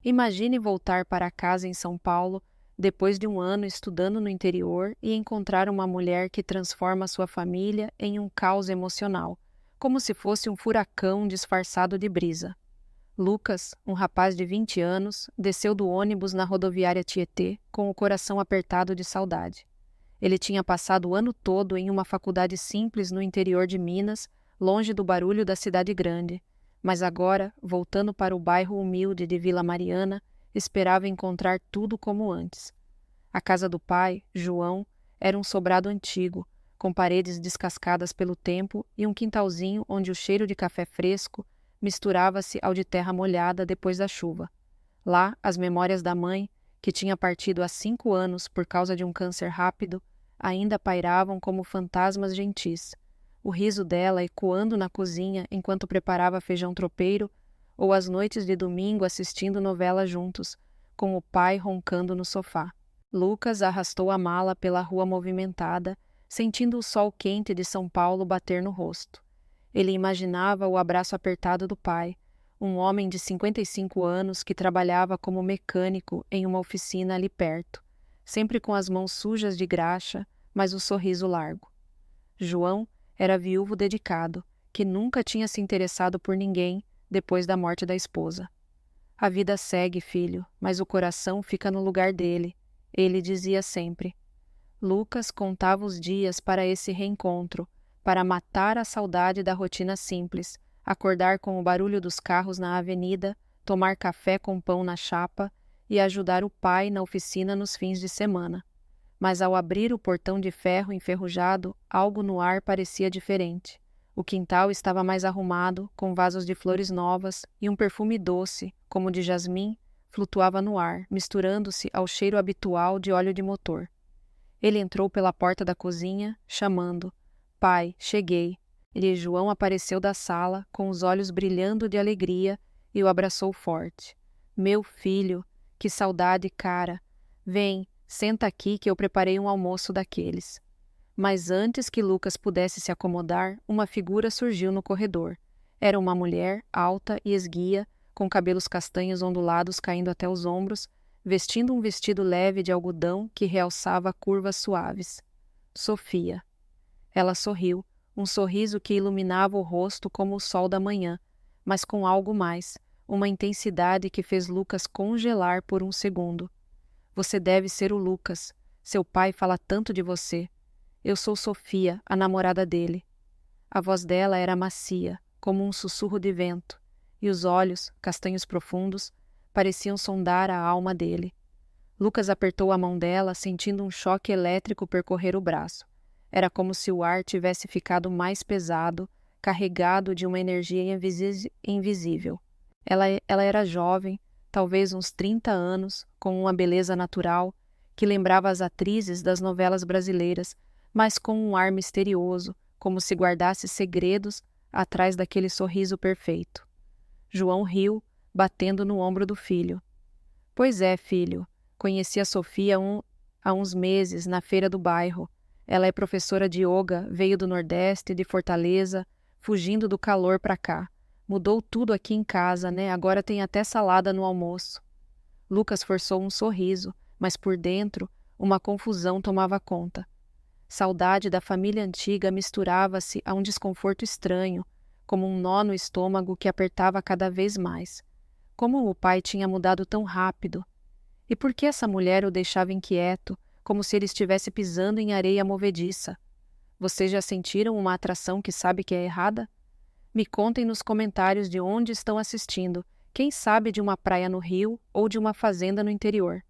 Imagine voltar para casa em São Paulo depois de um ano estudando no interior e encontrar uma mulher que transforma sua família em um caos emocional, como se fosse um furacão disfarçado de brisa. Lucas, um rapaz de 20 anos, desceu do ônibus na rodoviária Tietê com o coração apertado de saudade. Ele tinha passado o ano todo em uma faculdade simples no interior de Minas, longe do barulho da cidade grande, mas agora, voltando para o bairro humilde de Vila Mariana, esperava encontrar tudo como antes. A casa do pai, João, era um sobrado antigo, com paredes descascadas pelo tempo e um quintalzinho onde o cheiro de café fresco misturava-se ao de terra molhada depois da chuva. Lá, as memórias da mãe, que tinha partido há 5 anos por causa de um câncer rápido, ainda pairavam como fantasmas gentis. O riso dela ecoando na cozinha enquanto preparava feijão tropeiro, ou as noites de domingo assistindo novela juntos, com o pai roncando no sofá. Lucas arrastou a mala pela rua movimentada, sentindo o sol quente de São Paulo bater no rosto. Ele imaginava o abraço apertado do pai, um homem de 55 anos que trabalhava como mecânico em uma oficina ali perto, sempre com as mãos sujas de graxa, mas o sorriso largo. João era viúvo dedicado, que nunca tinha se interessado por ninguém depois da morte da esposa. A vida segue, filho, mas o coração fica no lugar dele, ele dizia sempre. Lucas contava os dias para esse reencontro, para matar a saudade da rotina simples, acordar com o barulho dos carros na avenida, tomar café com pão na chapa e ajudar o pai na oficina nos fins de semana. Mas ao abrir o portão de ferro enferrujado, algo no ar parecia diferente. O quintal estava mais arrumado, com vasos de flores novas, e um perfume doce, como de jasmim, flutuava no ar, misturando-se ao cheiro habitual de óleo de motor. Ele entrou pela porta da cozinha, chamando: "Pai, cheguei." E João apareceu da sala, com os olhos brilhando de alegria, e o abraçou forte. "Meu filho, que saudade, cara. Vem, senta aqui que eu preparei um almoço daqueles." Mas antes que Lucas pudesse se acomodar, uma figura surgiu no corredor. Era uma mulher, alta e esguia, com cabelos castanhos ondulados caindo até os ombros, vestindo um vestido leve de algodão que realçava curvas suaves. Sofia. Ela sorriu, um sorriso que iluminava o rosto como o sol da manhã, mas com algo mais, uma intensidade que fez Lucas congelar por um segundo. "Você deve ser o Lucas. Seu pai fala tanto de você. Eu sou Sofia, a namorada dele." A voz dela era macia, como um sussurro de vento, e os olhos, castanhos profundos, pareciam sondar a alma dele. Lucas apertou a mão dela, sentindo um choque elétrico percorrer o braço. Era como se o ar tivesse ficado mais pesado, carregado de uma energia invisível. Ela era jovem, talvez uns 30 anos, com uma beleza natural, que lembrava as atrizes das novelas brasileiras, mas com um ar misterioso, como se guardasse segredos atrás daquele sorriso perfeito. João riu, batendo no ombro do filho. "Pois é, filho. Conheci a Sofia há uns meses, na feira do bairro. Ela é professora de yoga, veio do Nordeste, de Fortaleza, fugindo do calor pra cá. Mudou tudo aqui em casa, né? Agora tem até salada no almoço." Lucas forçou um sorriso, mas por dentro, uma confusão tomava conta. Saudade da família antiga misturava-se a um desconforto estranho, como um nó no estômago que apertava cada vez mais. Como o pai tinha mudado tão rápido? E por que essa mulher o deixava inquieto, como se ele estivesse pisando em areia movediça? Vocês já sentiram uma atração que sabe que é errada? Me contem nos comentários de onde estão assistindo, quem sabe de uma praia no Rio ou de uma fazenda no interior.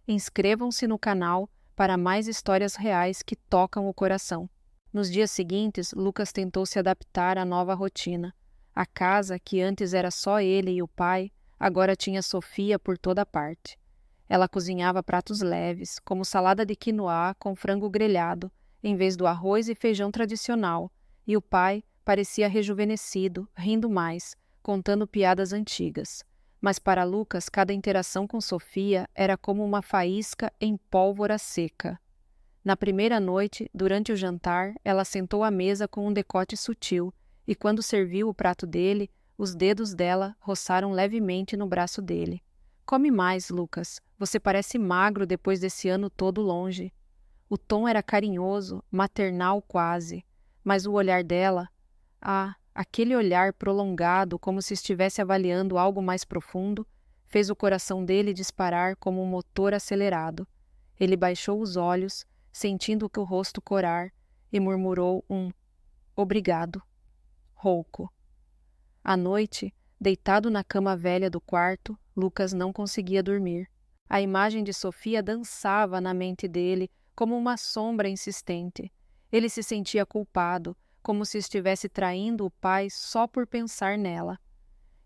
Inscrevam-se no canal para mais histórias reais que tocam o coração. Nos dias seguintes, Lucas tentou se adaptar à nova rotina. A casa, que antes era só ele e o pai, agora tinha Sofia por toda parte. Ela cozinhava pratos leves, como salada de quinoa com frango grelhado, em vez do arroz e feijão tradicional, e o pai parecia rejuvenescido, rindo mais, contando piadas antigas. Mas para Lucas, cada interação com Sofia era como uma faísca em pólvora seca. Na primeira noite, durante o jantar, ela sentou à mesa com um decote sutil, e quando serviu o prato dele, os dedos dela roçaram levemente no braço dele. Come mais, Lucas. Você parece magro depois desse ano todo longe. O tom era carinhoso, maternal quase, mas o olhar dela, aquele olhar prolongado, como se estivesse avaliando algo mais profundo, fez o coração dele disparar como um motor acelerado. Ele baixou os olhos, sentindo que o rosto corar, e murmurou um obrigado, rouco. À noite, deitado na cama velha do quarto, Lucas não conseguia dormir. A imagem de Sofia dançava na mente dele como uma sombra insistente. Ele se sentia culpado, como se estivesse traindo o pai só por pensar nela.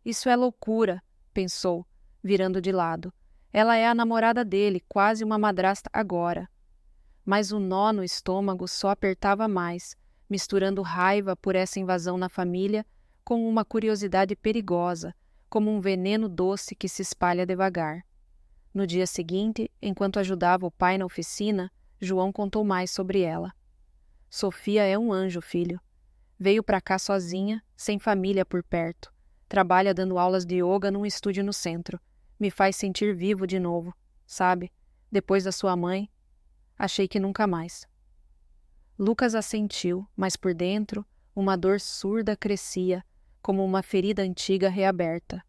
Isso é loucura, pensou, virando de lado. Ela é a namorada dele, quase uma madrasta agora. Mas o nó no estômago só apertava mais, misturando raiva por essa invasão na família com uma curiosidade perigosa, como um veneno doce que se espalha devagar. No dia seguinte, enquanto ajudava o pai na oficina, João contou mais sobre ela. Sofia é um anjo, filho. Veio para cá sozinha, sem família por perto. Trabalha dando aulas de yoga num estúdio no centro. Me faz sentir vivo de novo, sabe? Depois da sua mãe, achei que nunca mais. Lucas assentiu, mas por dentro, uma dor surda crescia, como uma ferida antiga reaberta.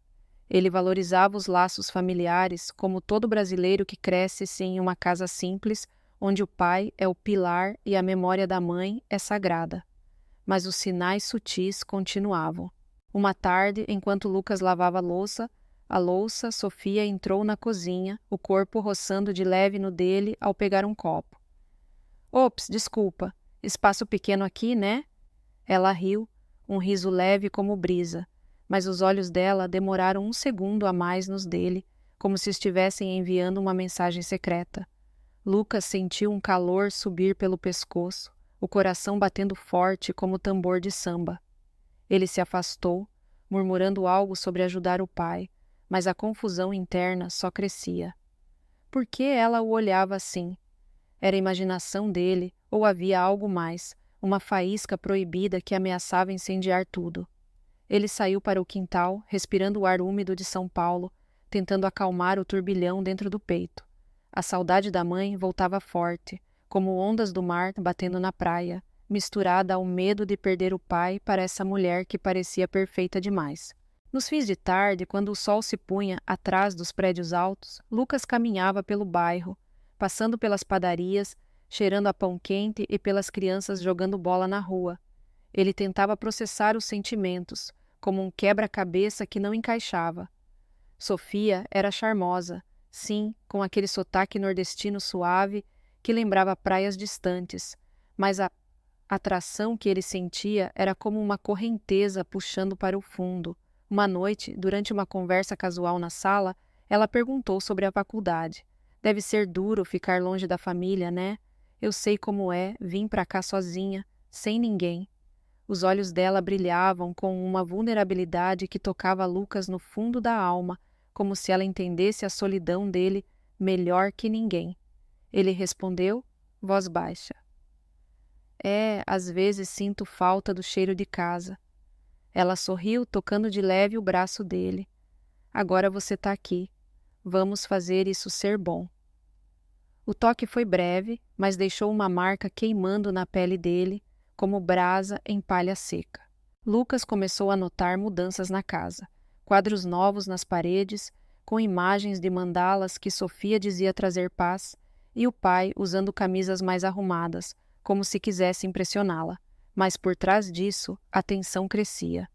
Ele valorizava os laços familiares, como todo brasileiro que cresce em uma casa simples, onde o pai é o pilar e a memória da mãe é sagrada. Mas os sinais sutis continuavam. Uma tarde, enquanto Lucas lavava a louça, Sofia entrou na cozinha, o corpo roçando de leve no dele ao pegar um copo. Ops, desculpa. Espaço pequeno aqui, né? Ela riu, um riso leve como brisa, mas os olhos dela demoraram um segundo a mais nos dele, como se estivessem enviando uma mensagem secreta. Lucas sentiu um calor subir pelo pescoço, o coração batendo forte como tambor de samba. Ele se afastou, murmurando algo sobre ajudar o pai, mas a confusão interna só crescia. Por que ela o olhava assim? Era a imaginação dele, ou havia algo mais, uma faísca proibida que ameaçava incendiar tudo. Ele saiu para o quintal, respirando o ar úmido de São Paulo, tentando acalmar o turbilhão dentro do peito. A saudade da mãe voltava forte, como ondas do mar batendo na praia, misturada ao medo de perder o pai para essa mulher que parecia perfeita demais. Nos fins de tarde, quando o sol se punha atrás dos prédios altos, Lucas caminhava pelo bairro, passando pelas padarias, cheirando a pão quente e pelas crianças jogando bola na rua. Ele tentava processar os sentimentos, como um quebra-cabeça que não encaixava. Sofia era charmosa, sim, com aquele sotaque nordestino suave que lembrava praias distantes, mas a atração que ele sentia era como uma correnteza puxando para o fundo. Uma noite, durante uma conversa casual na sala, ela perguntou sobre a faculdade. Deve ser duro ficar longe da família, né? Eu sei como é, vim para cá sozinha, sem ninguém. Os olhos dela brilhavam com uma vulnerabilidade que tocava Lucas no fundo da alma, como se ela entendesse a solidão dele melhor que ninguém. Ele respondeu, voz baixa. Às vezes sinto falta do cheiro de casa. Ela sorriu, tocando de leve o braço dele. Agora você está aqui. Vamos fazer isso ser bom. O toque foi breve, mas deixou uma marca queimando na pele dele, como brasa em palha seca. Lucas começou a notar mudanças na casa. Quadros novos nas paredes, com imagens de mandalas que Sofia dizia trazer paz, e o pai usando camisas mais arrumadas, como se quisesse impressioná-la. Mas por trás disso, a tensão crescia.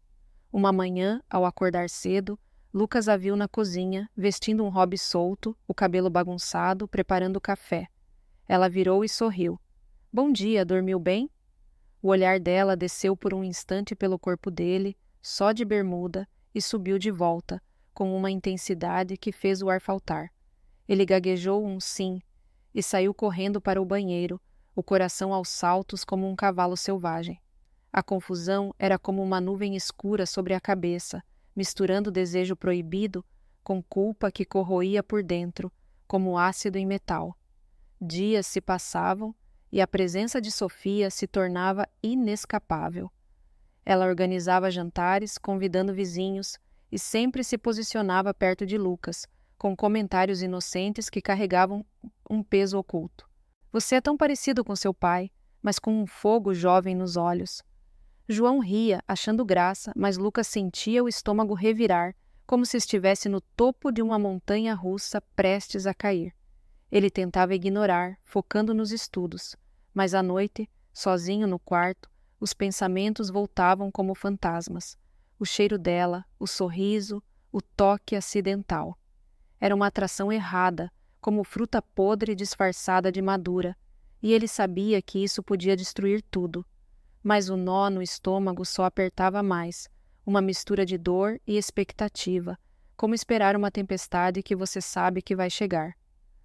Uma manhã, ao acordar cedo, Lucas a viu na cozinha, vestindo um hobby solto, o cabelo bagunçado, preparando o café. Ela virou e sorriu. Bom dia, dormiu bem? O olhar dela desceu por um instante pelo corpo dele, só de bermuda, e subiu de volta, com uma intensidade que fez o ar faltar. Ele gaguejou um sim e saiu correndo para o banheiro, o coração aos saltos como um cavalo selvagem. A confusão era como uma nuvem escura sobre a cabeça, misturando desejo proibido com culpa que corroía por dentro, como ácido em metal. Dias se passavam e a presença de Sofia se tornava inescapável. Ela organizava jantares, convidando vizinhos, e sempre se posicionava perto de Lucas, com comentários inocentes que carregavam um peso oculto. Você é tão parecido com seu pai, mas com um fogo jovem nos olhos. João ria, achando graça, mas Lucas sentia o estômago revirar, como se estivesse no topo de uma montanha russa prestes a cair. Ele tentava ignorar, focando nos estudos, mas à noite, sozinho no quarto, os pensamentos voltavam como fantasmas. O cheiro dela, o sorriso, o toque acidental. Era uma atração errada, como fruta podre disfarçada de madura, e ele sabia que isso podia destruir tudo. Mas o nó no estômago só apertava mais, uma mistura de dor e expectativa, como esperar uma tempestade que você sabe que vai chegar.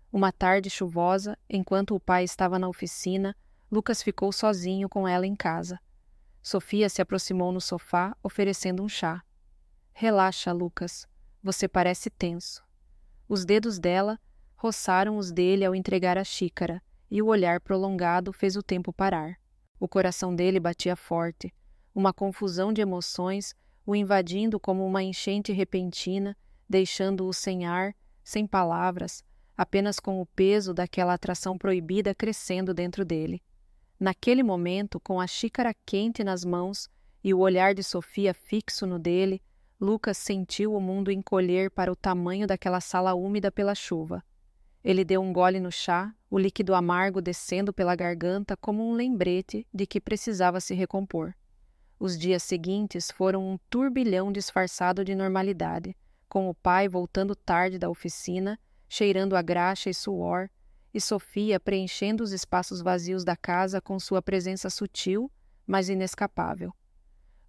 Uma tarde chuvosa, enquanto o pai estava na oficina, Lucas ficou sozinho com ela em casa. Sofia se aproximou no sofá, oferecendo um chá. Relaxa, Lucas. Você parece tenso. Os dedos dela roçaram os dele ao entregar a xícara, e o olhar prolongado fez o tempo parar. O coração dele batia forte, uma confusão de emoções o invadindo como uma enchente repentina, deixando-o sem ar, sem palavras, apenas com o peso daquela atração proibida crescendo dentro dele. Naquele momento, com a xícara quente nas mãos e o olhar de Sofia fixo no dele, Lucas sentiu o mundo encolher para o tamanho daquela sala úmida pela chuva. Ele deu um gole no chá, o líquido amargo descendo pela garganta como um lembrete de que precisava se recompor. Os dias seguintes foram um turbilhão disfarçado de normalidade, com o pai voltando tarde da oficina, cheirando a graxa e suor, e Sofia preenchendo os espaços vazios da casa com sua presença sutil, mas inescapável.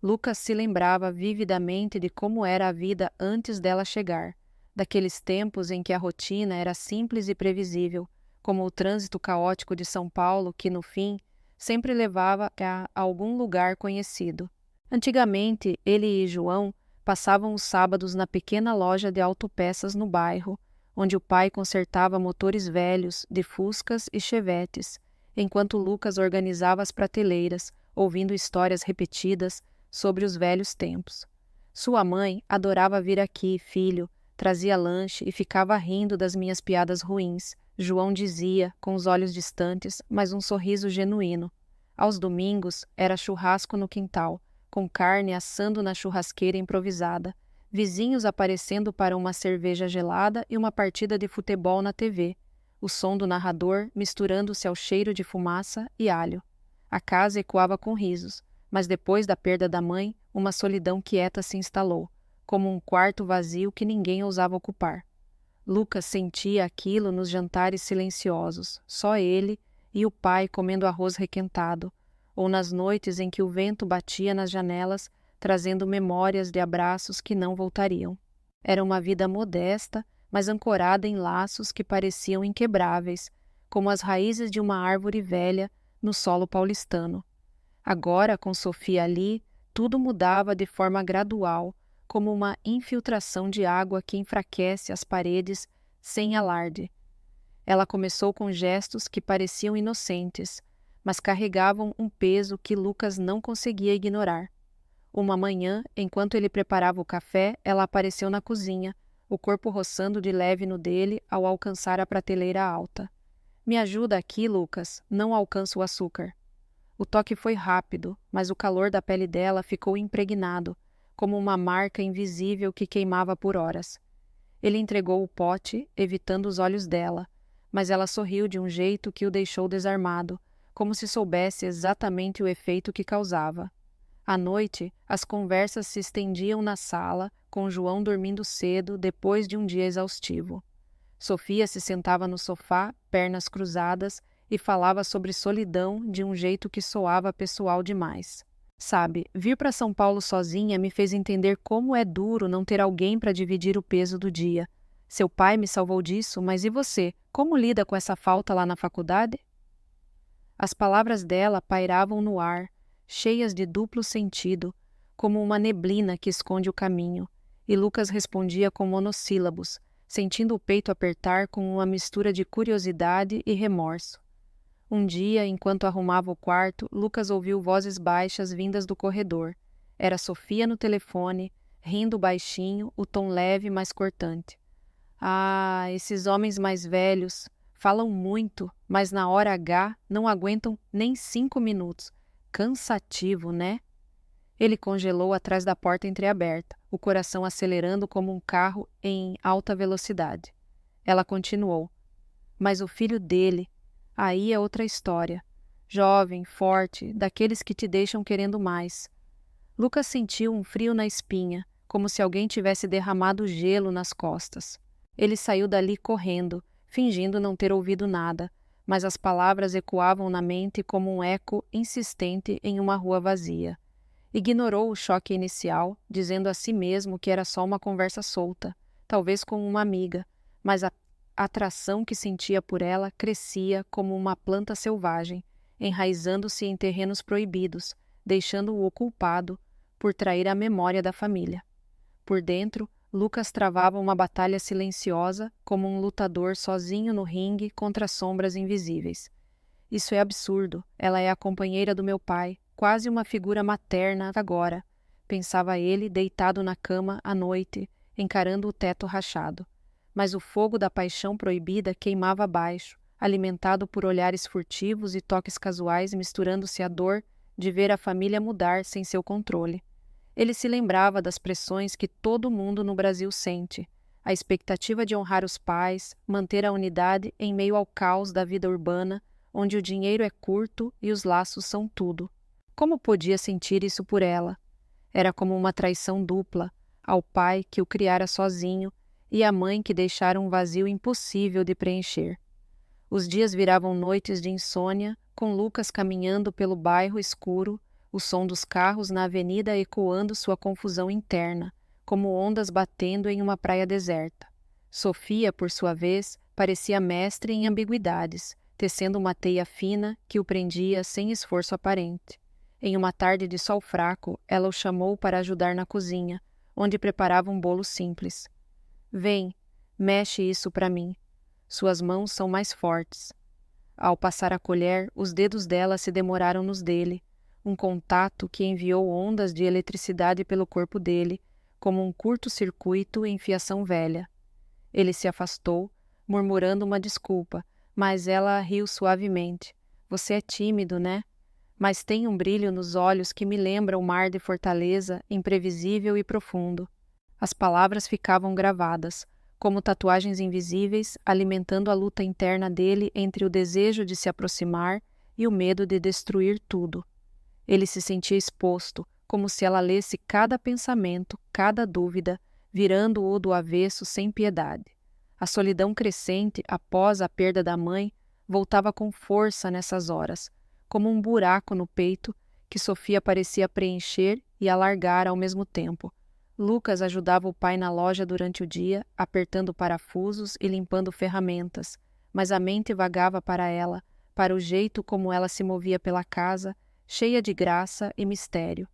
Lucas se lembrava vividamente de como era a vida antes dela chegar, daqueles tempos em que a rotina era simples e previsível, como o trânsito caótico de São Paulo que, no fim, sempre levava a algum lugar conhecido. Antigamente, ele e João passavam os sábados na pequena loja de autopeças no bairro, onde o pai consertava motores velhos de Fuscas e Chevetes, enquanto Lucas organizava as prateleiras, ouvindo histórias repetidas sobre os velhos tempos. Sua mãe adorava vir aqui, filho, trazia lanche e ficava rindo das minhas piadas ruins, João dizia, com os olhos distantes, mas um sorriso genuíno. Aos domingos, era churrasco no quintal, com carne assando na churrasqueira improvisada, vizinhos aparecendo para uma cerveja gelada e uma partida de futebol na TV, o som do narrador misturando-se ao cheiro de fumaça e alho. A casa ecoava com risos, mas depois da perda da mãe, uma solidão quieta se instalou, como um quarto vazio que ninguém ousava ocupar. Lucas sentia aquilo nos jantares silenciosos, só ele e o pai comendo arroz requentado, ou nas noites em que o vento batia nas janelas, trazendo memórias de abraços que não voltariam. Era uma vida modesta, mas ancorada em laços que pareciam inquebráveis, como as raízes de uma árvore velha no solo paulistano. Agora, com Sofia ali, tudo mudava de forma gradual, como uma infiltração de água que enfraquece as paredes sem alarde. Ela começou com gestos que pareciam inocentes, mas carregavam um peso que Lucas não conseguia ignorar. Uma manhã, enquanto ele preparava o café, ela apareceu na cozinha, o corpo roçando de leve no dele ao alcançar a prateleira alta. Me ajuda aqui, Lucas, não alcanço o açúcar. O toque foi rápido, mas o calor da pele dela ficou impregnado, como uma marca invisível que queimava por horas. Ele entregou o pote, evitando os olhos dela, mas ela sorriu de um jeito que o deixou desarmado, como se soubesse exatamente o efeito que causava. À noite, as conversas se estendiam na sala, com João dormindo cedo depois de um dia exaustivo. Sofia se sentava no sofá, pernas cruzadas, e falava sobre solidão de um jeito que soava pessoal demais. Sabe, vir para São Paulo sozinha me fez entender como é duro não ter alguém para dividir o peso do dia. Seu pai me salvou disso, mas e você? Como lida com essa falta lá na faculdade? As palavras dela pairavam no ar, cheias de duplo sentido, como uma neblina que esconde o caminho, e Lucas respondia com monossílabos, sentindo o peito apertar com uma mistura de curiosidade e remorso. Um dia, enquanto arrumava o quarto, Lucas ouviu vozes baixas vindas do corredor. Era Sofia no telefone, rindo baixinho, o tom leve, mas cortante. Ah, esses homens mais velhos falam muito, mas na hora H não aguentam nem 5 minutos. Cansativo, né? Ele congelou atrás da porta entreaberta, o coração acelerando como um carro em alta velocidade. Ela continuou. Mas o filho dele, aí é outra história. Jovem, forte, daqueles que te deixam querendo mais. Lucas sentiu um frio na espinha, como se alguém tivesse derramado gelo nas costas. Ele saiu dali correndo, fingindo não ter ouvido nada, mas as palavras ecoavam na mente como um eco insistente em uma rua vazia. Ignorou o choque inicial, dizendo a si mesmo que era só uma conversa solta, talvez com uma amiga, mas a atração que sentia por ela crescia como uma planta selvagem, enraizando-se em terrenos proibidos, deixando-o culpado por trair a memória da família. Por dentro, Lucas travava uma batalha silenciosa, como um lutador sozinho no ringue contra sombras invisíveis. Isso é absurdo. Ela é a companheira do meu pai, quase uma figura materna agora, pensava ele, deitado na cama à noite, encarando o teto rachado. Mas o fogo da paixão proibida queimava abaixo, alimentado por olhares furtivos e toques casuais misturando-se à dor de ver a família mudar sem seu controle. Ele se lembrava das pressões que todo mundo no Brasil sente, a expectativa de honrar os pais, manter a unidade em meio ao caos da vida urbana, onde o dinheiro é curto e os laços são tudo. Como podia sentir isso por ela? Era como uma traição dupla, ao pai que o criara sozinho e à mãe que deixara um vazio impossível de preencher. Os dias viravam noites de insônia, com Lucas caminhando pelo bairro escuro, o som dos carros na avenida ecoando sua confusão interna, como ondas batendo em uma praia deserta. Sofia, por sua vez, parecia mestre em ambiguidades, tecendo uma teia fina que o prendia sem esforço aparente. Em uma tarde de sol fraco, ela o chamou para ajudar na cozinha, onde preparava um bolo simples. Vem, mexe isso para mim. Suas mãos são mais fortes. Ao passar a colher, os dedos dela se demoraram nos dele, um contato que enviou ondas de eletricidade pelo corpo dele, como um curto-circuito em fiação velha. Ele se afastou, murmurando uma desculpa, mas ela riu suavemente. Você é tímido, né? Mas tem um brilho nos olhos que me lembra o mar de Fortaleza, imprevisível e profundo. As palavras ficavam gravadas, como tatuagens invisíveis, alimentando a luta interna dele entre o desejo de se aproximar e o medo de destruir tudo. Ele se sentia exposto, como se ela lesse cada pensamento, cada dúvida, virando-o do avesso sem piedade. A solidão crescente após a perda da mãe voltava com força nessas horas, como um buraco no peito que Sofia parecia preencher e alargar ao mesmo tempo. Lucas ajudava o pai na loja durante o dia, apertando parafusos e limpando ferramentas, mas a mente vagava para ela, para o jeito como ela se movia pela casa, cheia de graça e mistério.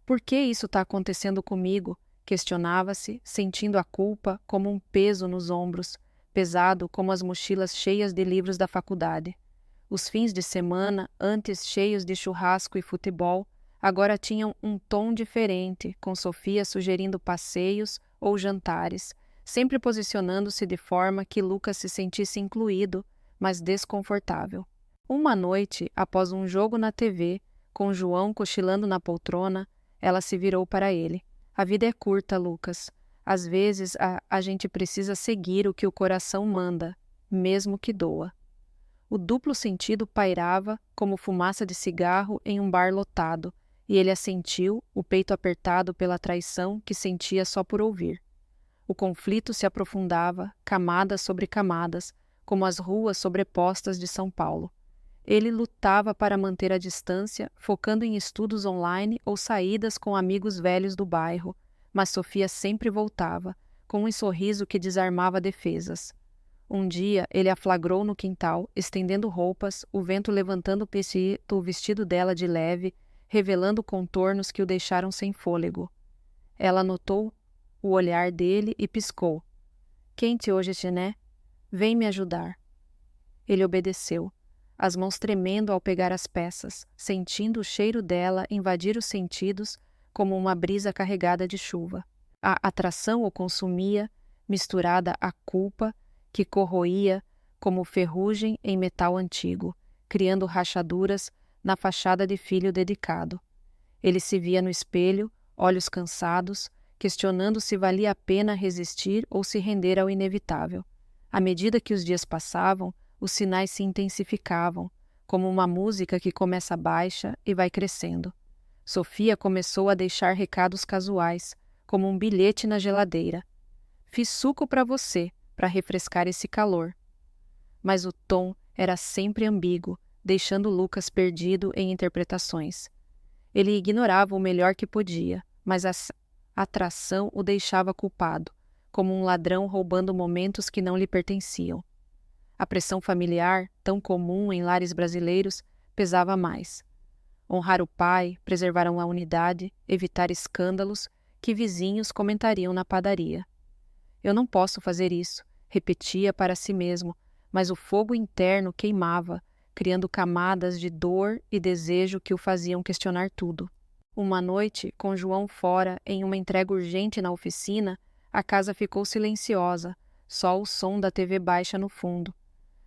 Por que isso está acontecendo comigo? Questionava-se, sentindo a culpa como um peso nos ombros, pesado como as mochilas cheias de livros da faculdade. Os fins de semana, antes cheios de churrasco e futebol, agora tinham um tom diferente, com Sofia sugerindo passeios ou jantares, sempre posicionando-se de forma que Lucas se sentisse incluído, mas desconfortável. Uma noite, após um jogo na TV, com João cochilando na poltrona, ela se virou para ele. A vida é curta, Lucas. Às vezes, a gente precisa seguir o que o coração manda, mesmo que doa. O duplo sentido pairava como fumaça de cigarro em um bar lotado, e ele assentiu, o peito apertado pela traição que sentia só por ouvir. O conflito se aprofundava, camadas sobre camadas, como as ruas sobrepostas de São Paulo. Ele lutava para manter a distância, focando em estudos online ou saídas com amigos velhos do bairro, mas Sofia sempre voltava, com um sorriso que desarmava defesas. Um dia, ele a flagrou no quintal, estendendo roupas, o vento levantando o vestido dela de leve, revelando contornos que o deixaram sem fôlego. Ela notou o olhar dele e piscou. Quente hoje, né? Vem me ajudar. Ele obedeceu, as mãos tremendo ao pegar as peças, sentindo o cheiro dela invadir os sentidos como uma brisa carregada de chuva. A atração o consumia, misturada à culpa que corroía como ferrugem em metal antigo, criando rachaduras na fachada de filho dedicado. Ele se via no espelho, olhos cansados, questionando se valia a pena resistir ou se render ao inevitável. À medida que os dias passavam, os sinais se intensificavam, como uma música que começa baixa e vai crescendo. Sofia começou a deixar recados casuais, como um bilhete na geladeira. Fiz suco para você, para refrescar esse calor. Mas o tom era sempre ambíguo, deixando Lucas perdido em interpretações. Ele ignorava o melhor que podia, mas a atração o deixava culpado, como um ladrão roubando momentos que não lhe pertenciam. A pressão familiar, tão comum em lares brasileiros, pesava mais. Honrar o pai, preservar a unidade, evitar escândalos que vizinhos comentariam na padaria. Eu não posso fazer isso, repetia para si mesmo, mas o fogo interno queimava, criando camadas de dor e desejo que o faziam questionar tudo. Uma noite, com João fora em uma entrega urgente na oficina, a casa ficou silenciosa, só o som da TV baixa no fundo.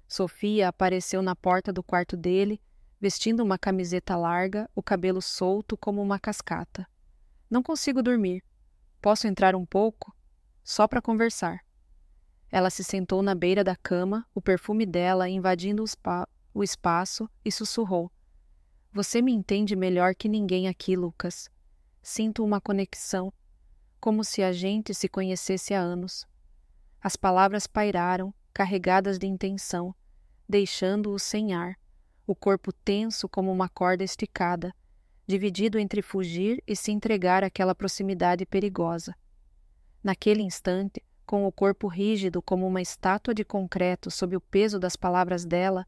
Sofia apareceu na porta do quarto dele, vestindo uma camiseta larga, o cabelo solto como uma cascata. Não consigo dormir. Posso entrar um pouco? Só para conversar. Ela se sentou na beira da cama, o perfume dela invadindo o espaço, e sussurrou. Você me entende melhor que ninguém aqui, Lucas. Sinto uma conexão, como se a gente se conhecesse há anos. As palavras pairaram, carregadas de intenção, deixando-o sem ar, o corpo tenso como uma corda esticada, dividido entre fugir e se entregar àquela proximidade perigosa. Naquele instante, com o corpo rígido como uma estátua de concreto sob o peso das palavras dela,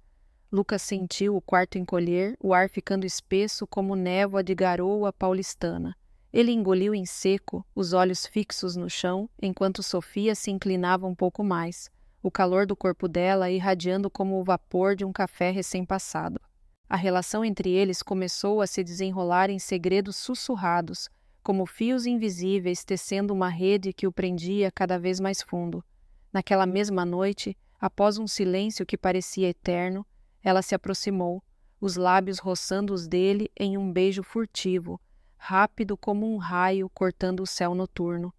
Lucas sentiu o quarto encolher, o ar ficando espesso como névoa de garoa paulistana. Ele engoliu em seco, os olhos fixos no chão, enquanto Sofia se inclinava um pouco mais, o calor do corpo dela irradiando como o vapor de um café recém-passado. A relação entre eles começou a se desenrolar em segredos sussurrados, como fios invisíveis tecendo uma rede que o prendia cada vez mais fundo. Naquela mesma noite, após um silêncio que parecia eterno, ela se aproximou, os lábios roçando os dele em um beijo furtivo, rápido como um raio cortando o céu noturno.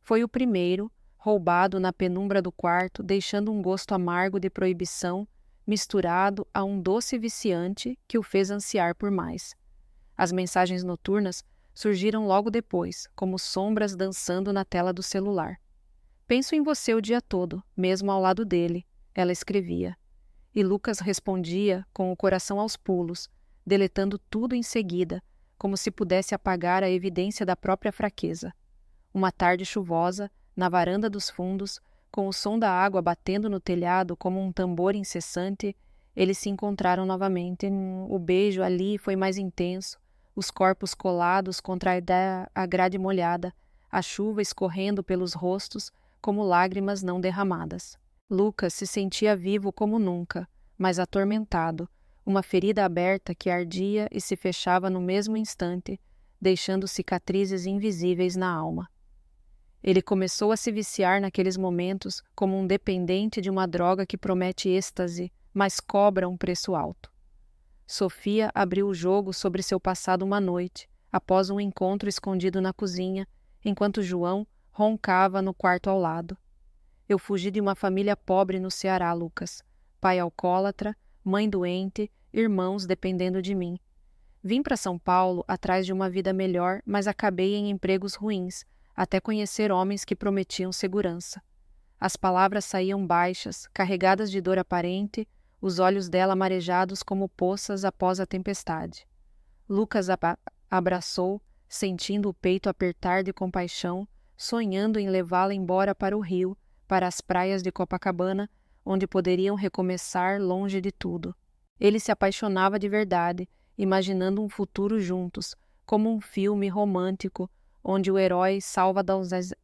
Foi o primeiro, roubado na penumbra do quarto, deixando um gosto amargo de proibição, misturado a um doce viciante que o fez ansiar por mais. As mensagens noturnas surgiram logo depois, como sombras dançando na tela do celular. Penso em você o dia todo, mesmo ao lado dele, ela escrevia. E Lucas respondia com o coração aos pulos, deletando tudo em seguida, como se pudesse apagar a evidência da própria fraqueza. Uma tarde chuvosa, na varanda dos fundos, com o som da água batendo no telhado como um tambor incessante, eles se encontraram novamente. O beijo ali foi mais intenso, os corpos colados contra a grade molhada, a chuva escorrendo pelos rostos como lágrimas não derramadas. Lucas se sentia vivo como nunca, mas atormentado, uma ferida aberta que ardia e se fechava no mesmo instante, deixando cicatrizes invisíveis na alma. Ele começou a se viciar naqueles momentos como um dependente de uma droga que promete êxtase, mas cobra um preço alto. Sofia abriu o jogo sobre seu passado uma noite, após um encontro escondido na cozinha, enquanto João roncava no quarto ao lado. Eu fugi de uma família pobre no Ceará, Lucas. Pai alcoólatra, mãe doente, irmãos dependendo de mim. Vim para São Paulo atrás de uma vida melhor, mas acabei em empregos ruins, até conhecer homens que prometiam segurança. As palavras saíam baixas, carregadas de dor aparente, os olhos dela marejados como poças após a tempestade. Lucas abraçou, sentindo o peito apertar de compaixão, sonhando em levá-la embora para o Rio, para as praias de Copacabana, onde poderiam recomeçar longe de tudo. Ele se apaixonava de verdade, imaginando um futuro juntos, como um filme romântico, onde o herói salva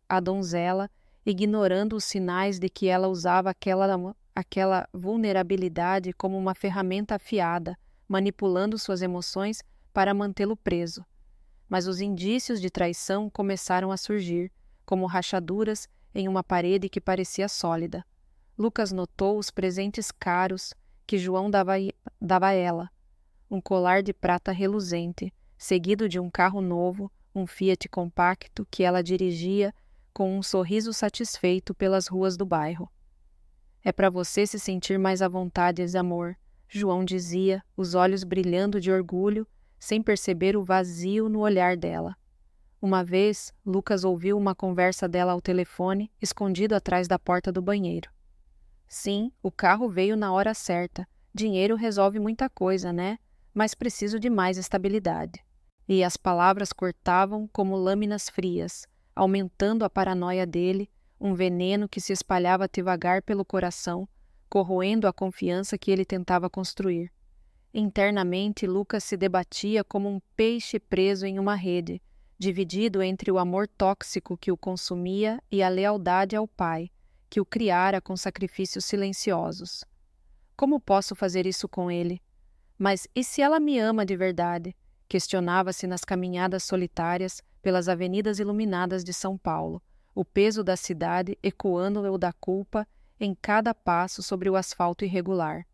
a donzela, ignorando os sinais de que ela usava aquela vulnerabilidade como uma ferramenta afiada, manipulando suas emoções para mantê-lo preso. Mas os indícios de traição começaram a surgir, como rachaduras em uma parede que parecia sólida. Lucas notou os presentes caros que João dava a ela. Um colar de prata reluzente, seguido de um carro novo, um Fiat compacto que ela dirigia com um sorriso satisfeito pelas ruas do bairro. É para você se sentir mais à vontade, amor, João dizia, os olhos brilhando de orgulho, sem perceber o vazio no olhar dela. Uma vez, Lucas ouviu uma conversa dela ao telefone, escondido atrás da porta do banheiro. Sim, o carro veio na hora certa. Dinheiro resolve muita coisa, né? Mas preciso de mais estabilidade. E as palavras cortavam como lâminas frias, aumentando a paranoia dele, um veneno que se espalhava devagar pelo coração, corroendo a confiança que ele tentava construir. Internamente, Lucas se debatia como um peixe preso em uma rede, dividido entre o amor tóxico que o consumia e a lealdade ao pai, que o criara com sacrifícios silenciosos. Como posso fazer isso com ele? Mas e se ela me ama de verdade? Questionava-se nas caminhadas solitárias pelas avenidas iluminadas de São Paulo, o peso da cidade ecoando-o da culpa em cada passo sobre o asfalto irregular.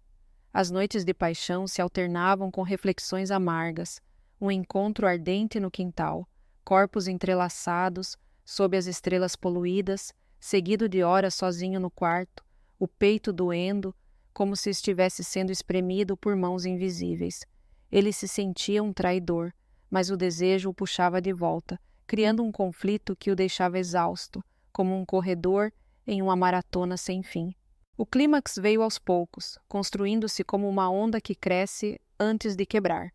As noites de paixão se alternavam com reflexões amargas, um encontro ardente no quintal, corpos entrelaçados, sob as estrelas poluídas, seguido de horas sozinho no quarto, o peito doendo, como se estivesse sendo espremido por mãos invisíveis. Ele se sentia um traidor, mas o desejo o puxava de volta, criando um conflito que o deixava exausto, como um corredor em uma maratona sem fim. O clímax veio aos poucos, construindo-se como uma onda que cresce antes de quebrar.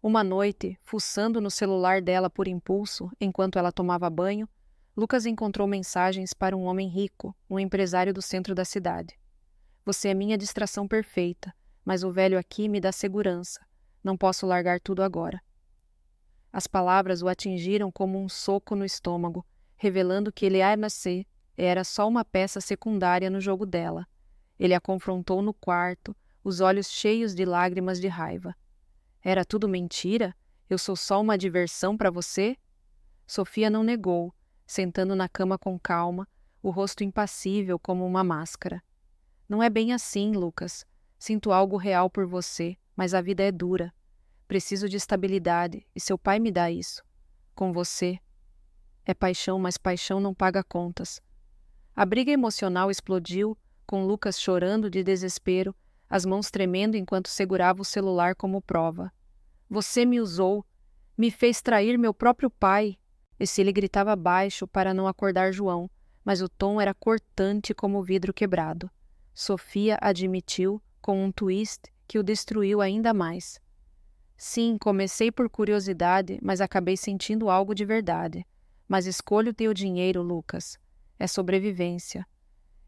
Uma noite, fuçando no celular dela por impulso, enquanto ela tomava banho, Lucas encontrou mensagens para um homem rico, um empresário do centro da cidade. Você é minha distração perfeita, mas o velho aqui me dá segurança. Não posso largar tudo agora. As palavras o atingiram como um soco no estômago, revelando que ele era só uma peça secundária no jogo dela. Ele a confrontou no quarto, os olhos cheios de lágrimas de raiva. Era tudo mentira? Eu sou só uma diversão para você? Sofia não negou, sentando na cama com calma, o rosto impassível como uma máscara. Não é bem assim, Lucas. Sinto algo real por você, mas a vida é dura. Preciso de estabilidade, e seu pai me dá isso. Com você. É paixão, mas paixão não paga contas. A briga emocional explodiu, com Lucas chorando de desespero, as mãos tremendo enquanto segurava o celular como prova. Você me usou, me fez trair meu próprio pai. Ele gritava baixo para não acordar João, mas o tom era cortante como vidro quebrado. Sofia admitiu, com um twist que o destruiu ainda mais. Sim, comecei por curiosidade, mas acabei sentindo algo de verdade. Mas escolho teu dinheiro, Lucas. É sobrevivência.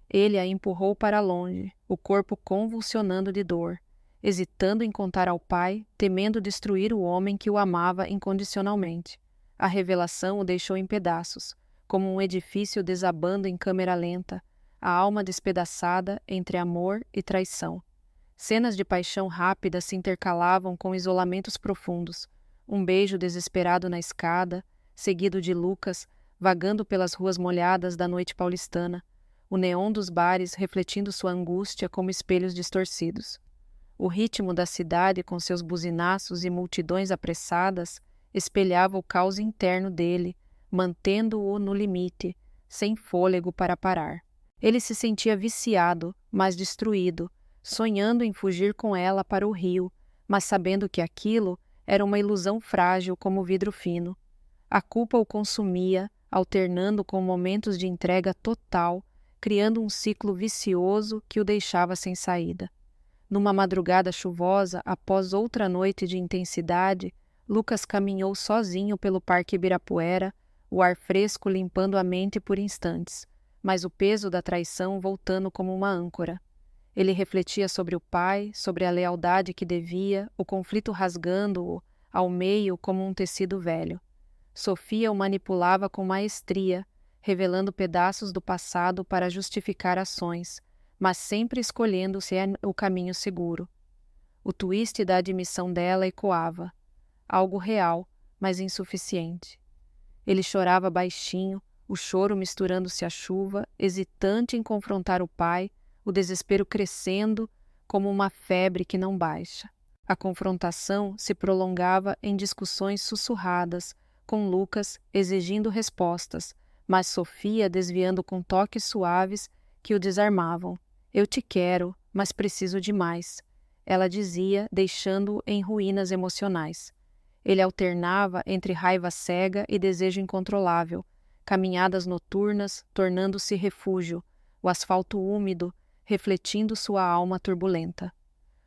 Ele a empurrou para longe, o corpo convulsionando de dor, hesitando em contar ao pai, temendo destruir o homem que o amava incondicionalmente. A revelação o deixou em pedaços, como um edifício desabando em câmera lenta, a alma despedaçada entre amor e traição. Cenas de paixão rápida se intercalavam com isolamentos profundos, um beijo desesperado na escada, seguido de Lucas, vagando pelas ruas molhadas da noite paulistana, o neon dos bares refletindo sua angústia como espelhos distorcidos. O ritmo da cidade, com seus buzinaços e multidões apressadas, espelhava o caos interno dele, mantendo-o no limite, sem fôlego para parar. Ele se sentia viciado, mas destruído, sonhando em fugir com ela para o rio, mas sabendo que aquilo era uma ilusão frágil como vidro fino. A culpa o consumia, alternando com momentos de entrega total, criando um ciclo vicioso que o deixava sem saída. Numa madrugada chuvosa, após outra noite de intensidade, Lucas caminhou sozinho pelo Parque Ibirapuera, o ar fresco limpando a mente por instantes, mas o peso da traição voltando como uma âncora. Ele refletia sobre o pai, sobre a lealdade que devia, o conflito rasgando-o ao meio como um tecido velho. Sofia o manipulava com maestria, revelando pedaços do passado para justificar ações, mas sempre escolhendo-se o caminho seguro. O twist da admissão dela ecoava, algo real, mas insuficiente. Ele chorava baixinho, o choro misturando-se à chuva, hesitante em confrontar o pai, o desespero crescendo como uma febre que não baixa. A confrontação se prolongava em discussões sussurradas, com Lucas exigindo respostas, mas Sofia desviando com toques suaves que o desarmavam. Eu te quero, mas preciso de mais, ela dizia, deixando-o em ruínas emocionais. Ele alternava entre raiva cega e desejo incontrolável, caminhadas noturnas tornando-se refúgio, o asfalto úmido refletindo sua alma turbulenta.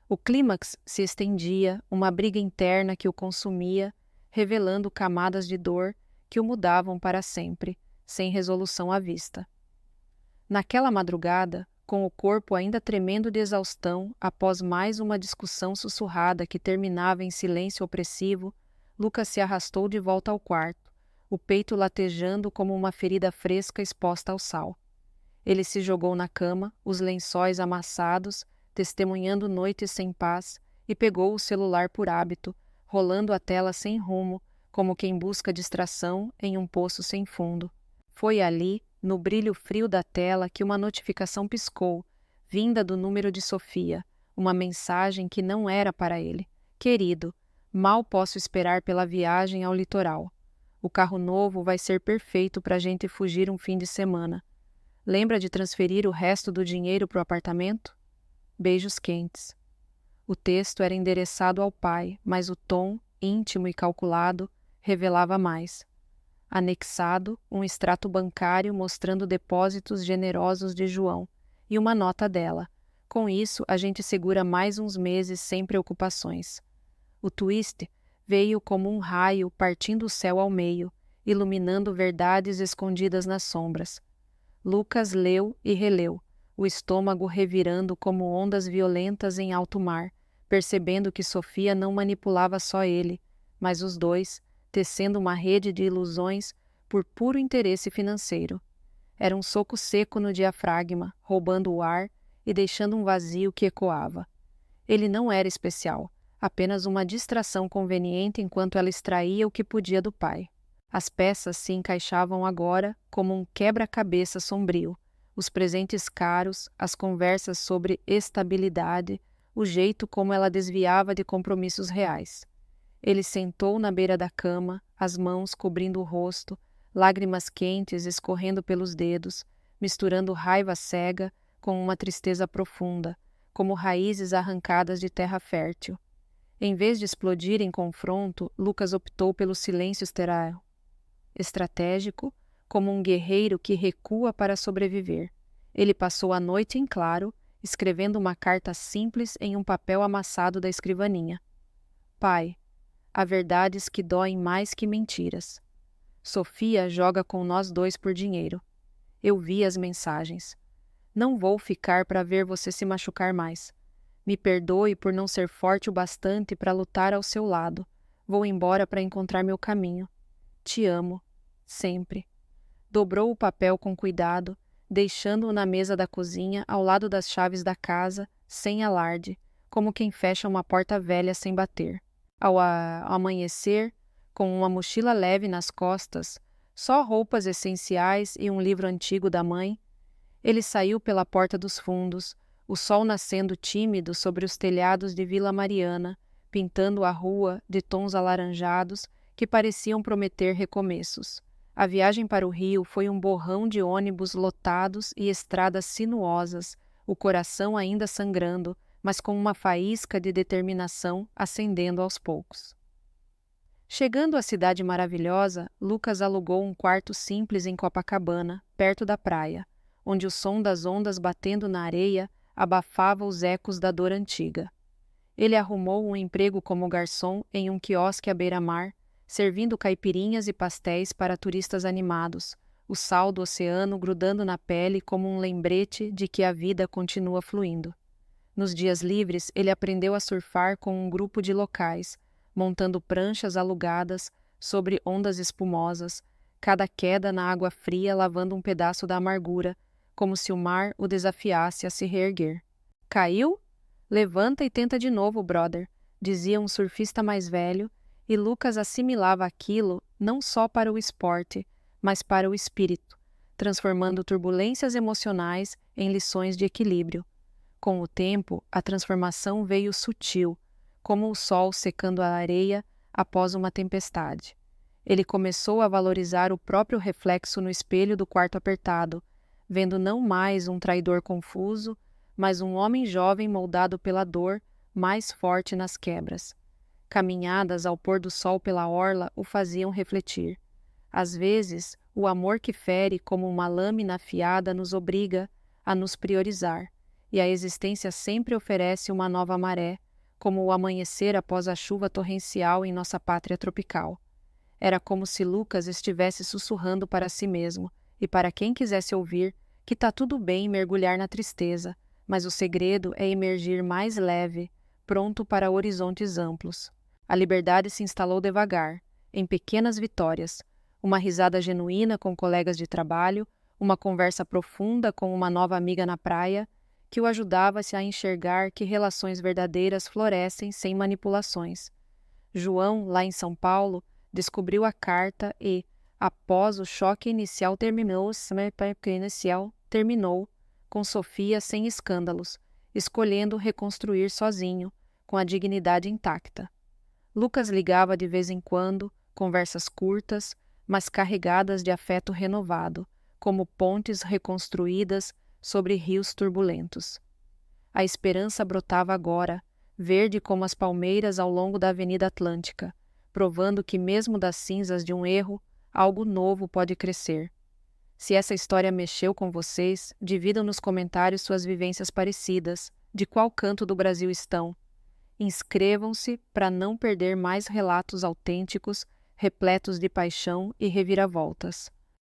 O clímax se estendia, uma briga interna que o consumia, revelando camadas de dor que o mudavam para sempre, sem resolução à vista. Naquela madrugada, com o corpo ainda tremendo de exaustão, após mais uma discussão sussurrada que terminava em silêncio opressivo, Lucas se arrastou de volta ao quarto, o peito latejando como uma ferida fresca exposta ao sal. Ele se jogou na cama, os lençóis amassados, testemunhando noites sem paz, e pegou o celular por hábito, rolando a tela sem rumo, como quem busca distração em um poço sem fundo. Foi ali, no brilho frio da tela, que uma notificação piscou, vinda do número de Sofia, uma mensagem que não era para ele. Querido, mal posso esperar pela viagem ao litoral. O carro novo vai ser perfeito para a gente fugir um fim de semana. Lembra de transferir o resto do dinheiro para o apartamento? Beijos quentes. O texto era endereçado ao pai, mas o tom, íntimo e calculado, revelava mais. Anexado, um extrato bancário mostrando depósitos generosos de João e uma nota dela. Com isso, a gente segura mais uns meses sem preocupações. O twist veio como um raio partindo o céu ao meio, iluminando verdades escondidas nas sombras. Lucas leu e releu, o estômago revirando como ondas violentas em alto mar, percebendo que Sofia não manipulava só ele, mas os dois, tecendo uma rede de ilusões por puro interesse financeiro. Era um soco seco no diafragma, roubando o ar e deixando um vazio que ecoava. Ele não era especial, apenas uma distração conveniente enquanto ela extraía o que podia do pai. As peças se encaixavam agora como um quebra-cabeça sombrio. Os presentes caros, as conversas sobre estabilidade, o jeito como ela desviava de compromissos reais. Ele sentou na beira da cama, as mãos cobrindo o rosto, lágrimas quentes escorrendo pelos dedos, misturando raiva cega com uma tristeza profunda, como raízes arrancadas de terra fértil. Em vez de explodir em confronto, Lucas optou pelo silêncio estratégico, como um guerreiro que recua para sobreviver. Ele passou a noite em claro, escrevendo uma carta simples em um papel amassado da escrivaninha. Pai, há verdades que doem mais que mentiras. Sofia joga com nós dois por dinheiro. Eu vi as mensagens. Não vou ficar para ver você se machucar mais. Me perdoe por não ser forte o bastante para lutar ao seu lado. Vou embora para encontrar meu caminho. Te amo. Sempre. Dobrou o papel com cuidado, deixando-o na mesa da cozinha ao lado das chaves da casa, sem alarde, como quem fecha uma porta velha sem bater. Ao amanhecer, com uma mochila leve nas costas, só roupas essenciais e um livro antigo da mãe, ele saiu pela porta dos fundos, o sol nascendo tímido sobre os telhados de Vila Mariana, pintando a rua de tons alaranjados que pareciam prometer recomeços. A viagem para o Rio foi um borrão de ônibus lotados e estradas sinuosas, o coração ainda sangrando, mas com uma faísca de determinação acendendo aos poucos. Chegando à cidade maravilhosa, Lucas alugou um quarto simples em Copacabana, perto da praia, onde o som das ondas batendo na areia abafava os ecos da dor antiga. Ele arrumou um emprego como garçom em um quiosque à beira-mar, servindo caipirinhas e pastéis para turistas animados, o sal do oceano grudando na pele como um lembrete de que a vida continua fluindo. Nos dias livres, ele aprendeu a surfar com um grupo de locais, montando pranchas alugadas sobre ondas espumosas, cada queda na água fria lavando um pedaço da amargura, como se o mar o desafiasse a se reerguer. Caiu? Levanta e tenta de novo, brother, dizia um surfista mais velho, e Lucas assimilava aquilo não só para o esporte, mas para o espírito, transformando turbulências emocionais em lições de equilíbrio. Com o tempo, a transformação veio sutil, como o sol secando a areia após uma tempestade. Ele começou a valorizar o próprio reflexo no espelho do quarto apertado, vendo não mais um traidor confuso, mas um homem jovem moldado pela dor, mais forte nas quebras. Caminhadas ao pôr do sol pela orla o faziam refletir. Às vezes, o amor que fere como uma lâmina afiada nos obriga a nos priorizar, e a existência sempre oferece uma nova maré, como o amanhecer após a chuva torrencial em nossa pátria tropical. Era como se Lucas estivesse sussurrando para si mesmo, e para quem quisesse ouvir, que tá tudo bem mergulhar na tristeza, mas o segredo é emergir mais leve, pronto para horizontes amplos. A liberdade se instalou devagar, em pequenas vitórias, uma risada genuína com colegas de trabalho, uma conversa profunda com uma nova amiga na praia, que o ajudava-se a enxergar que relações verdadeiras florescem sem manipulações. João, lá em São Paulo, descobriu a carta e, após o choque inicial terminou, com Sofia sem escândalos, escolhendo reconstruir sozinho, com a dignidade intacta. Lucas ligava de vez em quando, conversas curtas, mas carregadas de afeto renovado, como pontes reconstruídas sobre rios turbulentos. A esperança brotava agora, verde como as palmeiras ao longo da Avenida Atlântica, provando que mesmo das cinzas de um erro, algo novo pode crescer. Se essa história mexeu com vocês, dividam nos comentários suas vivências parecidas, de qual canto do Brasil estão. Inscrevam-se para não perder mais relatos autênticos, repletos de paixão e reviravoltas.